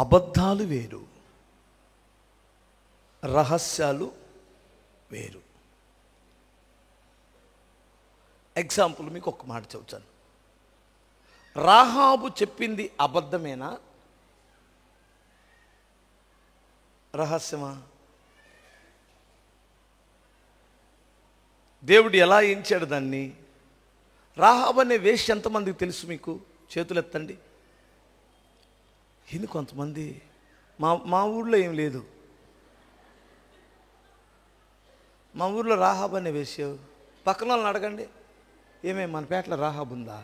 అబద్ధాలు వేరు, రహస్యాలు వేరు. ఎగ్జాంపుల్ మీకు ఒక మాట చెబుతాను. రాహాబు చెప్పింది అబద్ధమేనా, రహస్యమా? దేవుడు ఎలా ఎంచాడు దాన్ని? రాహాబు అనే వేశ్య ఎంతమందికి తెలుసు? మీకు చేతులు ఎత్తండి. ఇది కొంతమంది మా ఊళ్ళో ఏం లేదు. మా ఊళ్ళో రాహాబు అనే వేశ్య, పక్కన వాళ్ళని అడగండి, ఏమేమి మన పేటలో రాహాబు ఉందా?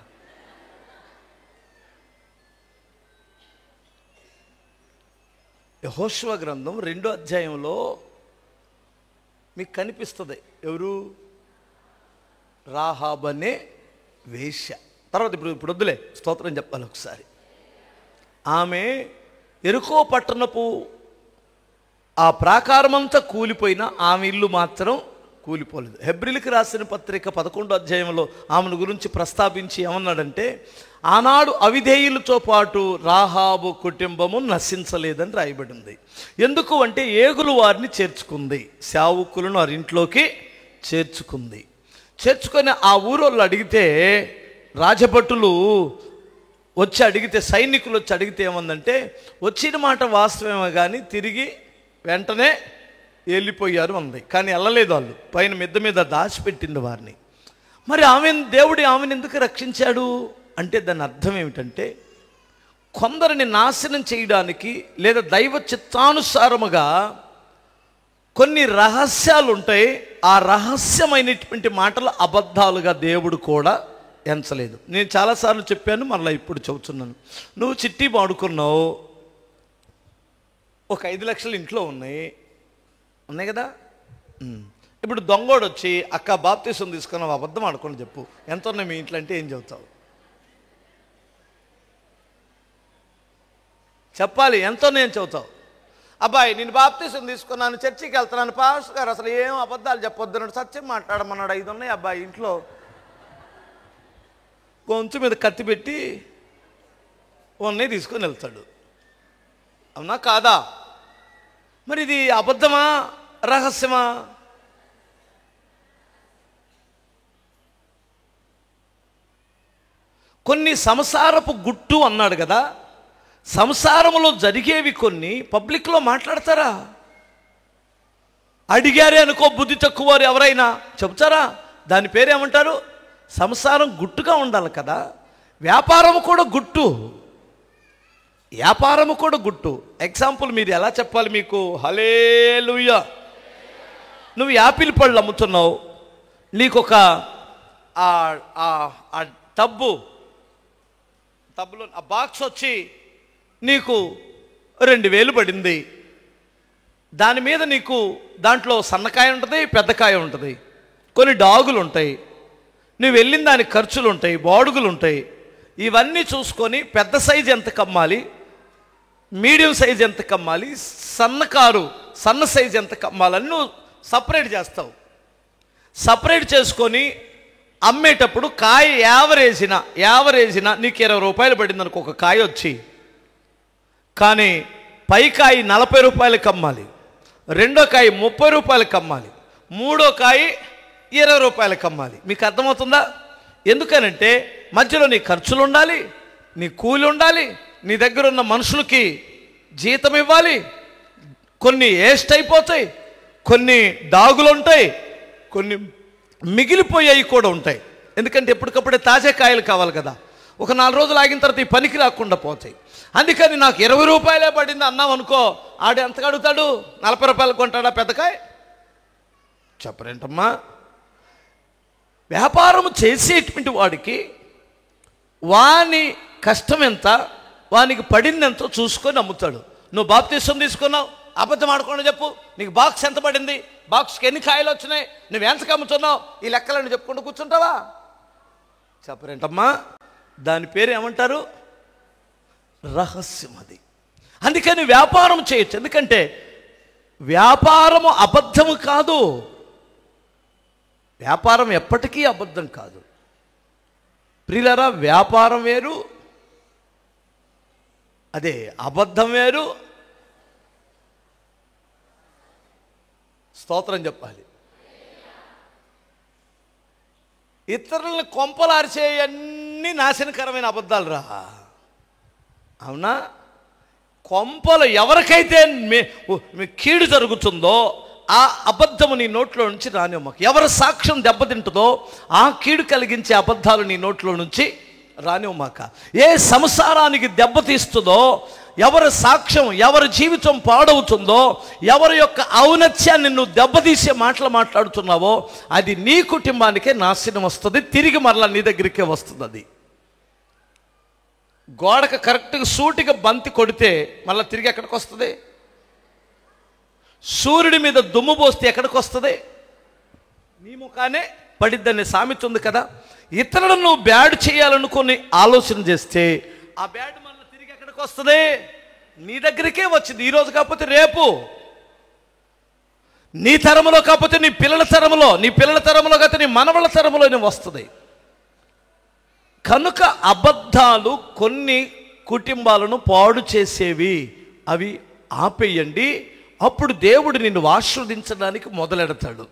యెహోషువ గ్రంథం 2వ అధ్యాయంలో మీకు కనిపిస్తుంది ఎవరు? రాహాబు అనే వేశ్య. తర్వాత ఇప్పుడు వద్దులే, స్తోత్రం చెప్పాలి ఒకసారి. ఆమె యెరికో పట్టణపు ఆ ప్రాకారమంతా కూలిపోయినా ఆమె ఇల్లు మాత్రం కూలిపోలేదు. హెబ్రీయులకు రాసిన పత్రిక 11వ అధ్యాయంలో ఆమెను గురించి ప్రస్తావించి ఏమన్నాడంటే, ఆనాడు అవిధేయులతో పాటు రాహాబు కుటుంబము నశించలేదని రాయబడింది. ఎందుకు అంటే ఏగులు వారిని చేర్చుకుంది, సేవకులను వారి ఇంట్లోకి చేర్చుకుంది. చేర్చుకొని ఆ ఊరోళ్ళు అడిగితే, రాజభటులు వచ్చి అడిగితే, సైనికులు వచ్చి అడిగితే ఏమందంటే, వచ్చిన మాట వాస్తవమే కానీ తిరిగి వెంటనే వెళ్ళిపోయారు అంది. కానీ వెళ్ళలేదు, వాళ్ళు పైన మిద్ద మీద దాచిపెట్టింది వారిని. మరి దేవుడు ఆమెను ఎందుకు రక్షించాడు అంటే దాని అర్థం ఏమిటంటే, కొందరిని నాశనం చేయడానికి లేదా దైవ చిత్తానుసారముగా కొన్ని రహస్యాలు ఉంటాయి. ఆ రహస్యమైనటువంటి మాటలు అబద్ధాలుగా దేవుడు కూడా ఎంచలేదు. నేను చాలాసార్లు చెప్పాను, మరలా ఇప్పుడు చెబుతున్నాను. నువ్వు చిట్టి వాడుకున్నావు, ఒక 5 లక్షలు ఇంట్లో ఉన్నాయి కదా. ఇప్పుడు దొంగోడు వచ్చి, అక్క బాప్తీసం తీసుకున్నావు, అబద్ధం ఆడుకొని చెప్పు, ఎంత ఉన్నాయి మీ ఇంట్లో అంటే ఏం చెబుతావు? చెప్పాలి, ఎంత ఉన్నాయని చెబుతావు. అబ్బాయి నేను బాప్తీసం తీసుకున్నాను, చర్చికి వెళ్తున్నాను, పాస్టర్ గారు అసలు ఏం అబద్ధాలు చెప్పొద్దున్నాడు, సత్యం మాట్లాడమన్నాడు, 5 ఉన్నాయి అబ్బాయి ఇంట్లో. గొంతు మీద కత్తి పెట్టి ఉన్నాయి తీసుకొని వెళ్తాడు. అవునా కాదా? మరి ఇది అబద్ధమా, రహస్యమా? కొన్ని సంసారపు గుట్టు అన్నాడు కదా, సంసారంలో జరిగేవి కొన్ని పబ్లిక్లో మాట్లాడతారా? అడిగారే అనుకో బుద్ధి తక్కువ వారు ఎవరైనా చెబుతారా? దాని పేరేమంటారు? సంసారం గుట్టుగా ఉండాలి కదా. వ్యాపారం కూడా గుట్టు, వ్యాపారము కూడా గుట్టు. ఎగ్జాంపుల్ మీరు ఎలా చెప్పాలి మీకు? హల్లెలూయా. నువ్వు యాపిల్ పళ్ళు అమ్ముతున్నావు, నీకు ఒక టబ్బులో ఆ బాక్స్ వచ్చి నీకు 2000 పడింది. దాని మీద నీకు దాంట్లో సన్నకాయ ఉంటుంది, పెద్దకాయ ఉంటుంది, కొన్ని డాగులు ఉంటాయి, నువ్వు వెళ్ళిన దానికి ఖర్చులు ఉంటాయి, బాడుగులు ఉంటాయి. ఇవన్నీ చూసుకొని పెద్ద సైజు ఎంత కమ్మాలి, మీడియం సైజు ఎంత కమ్మాలి, సన్న సైజు ఎంత కమ్మాలని నువ్వు సపరేట్ చేస్తావు. సపరేట్ చేసుకొని అమ్మేటప్పుడు కాయ యావరేజిన నీకు 20 రూపాయలు పడింది అనుకో ఒక కాయ వచ్చి. కానీ పై కాయ 40 రూపాయలకి అమ్మాలి, రెండో కాయ 30 రూపాయలకి అమ్మాలి, మూడో కాయ 20 రూపాయలకి అమ్మాలి. మీకు అర్థమవుతుందా? ఎందుకనంటే మధ్యలో నీ ఖర్చులు ఉండాలి, నీ కూలి ఉండాలి, నీ దగ్గర ఉన్న మనుషులకి జీతం ఇవ్వాలి, కొన్ని వేస్ట్ అయిపోతాయి, కొన్ని డాగులు ఉంటాయి, కొన్ని మిగిలిపోయాయి కూడా ఉంటాయి. ఎందుకంటే ఎప్పటికప్పుడే తాజా కాయలు కావాలి కదా. ఒక 4 రోజులు ఆగిన తర్వాత ఈ పనికి రాకుండా పోతాయి. అందుకని నాకు 20 రూపాయలే పడింది అన్నావు అనుకో, ఆడు ఎంతగా అడుగుతాడు? 40 రూపాయలు కొంటాడా పెద్దకాయ? చెప్పరేంటమ్మా? వ్యాపారం చేసేటువంటి వాడికి వాని కష్టం ఎంత, వానికి పడింది ఎంతో చూసుకొని అమ్ముతాడు. నువ్వు బాప్తీసం తీసుకున్నావు, అబద్ధం ఆడకుండా చెప్పు, నీకు బాక్స్ ఎంత పడింది, బాక్స్కి ఎన్ని కాయలు వచ్చినాయి, నువ్వు ఎంతకు అమ్ముతున్నావు, ఈ లెక్కలను చెప్పుకుంటూ కూర్చుంటావా? చెప్పరేంటమ్మా? దాని పేరు ఏమంటారు? రహస్యం. అది అందుకని వ్యాపారం చేయొచ్చు. ఎందుకంటే వ్యాపారము అబద్ధము కాదు, వ్యాపారం ఎప్పటికీ అబద్ధం కాదు. ప్రియులారా, వ్యాపారం వేరు, అదే అబద్ధం వేరు, స్తోత్రం చెప్పాలి. ఇతరులను కొంపలార్చే అన్నీ నాశనకరమైన అబద్ధాలు రా. అవునా? కొంపలు ఎవరికైతే కీడు జరుగుతుందో ఆ అబద్ధము నీ నోట్లో నుంచి రానివ్వకు. ఎవరి సాక్ష్యం దెబ్బతింటుందో ఆ కీడు కలిగించే అబద్ధాలు నీ నోట్లో నుంచి రానివ్వమాక. ఏ సంసారానికి దెబ్బతీస్తుందో, ఎవరి సాక్ష్యం, ఎవరి జీవితం పాడవుతుందో, ఎవరి యొక్క ఔన్నత్యాన్ని నువ్వు దెబ్బతీసే మాటలు మాట్లాడుతున్నావో అది నీ కుటుంబానికే నాశనం వస్తుంది, తిరిగి మరలా నీ దగ్గరికే వస్తుంది. అది గోడకు కరెక్ట్గా సూటిగా బంతి కొడితే మళ్ళీ తిరిగి ఎక్కడికి వస్తుంది? సూర్యుడి మీద దుమ్ము పోస్తే ఎక్కడికి వస్తుంది? నీ ముఖానే పడిద్దనే సామెత ఉంది కదా. ఇతరులను నువ్వు బ్యాడ్ చేయాలనుకుని ఆలోచన చేస్తే ఆ బ్యాడ్ మళ్ళీ తిరిగి ఎక్కడికి వస్తుంది? నీ దగ్గరికే వచ్చింది. ఈరోజు కాకపోతే రేపు, నీ తరములో కాకపోతే నీ పిల్లల తరములో, నీ పిల్లల తరములో కాకపోతే నీ మనవళ్ళ తరములోనే వస్తుంది. కనుక అబద్ధాలు కొన్ని కుటుంబాలను పాడు చేసేవి, అవి ఆపేయండి. అప్పుడు దేవుడు నిన్ను ఆశీర్వదించడానికి మొదలెడతాడు.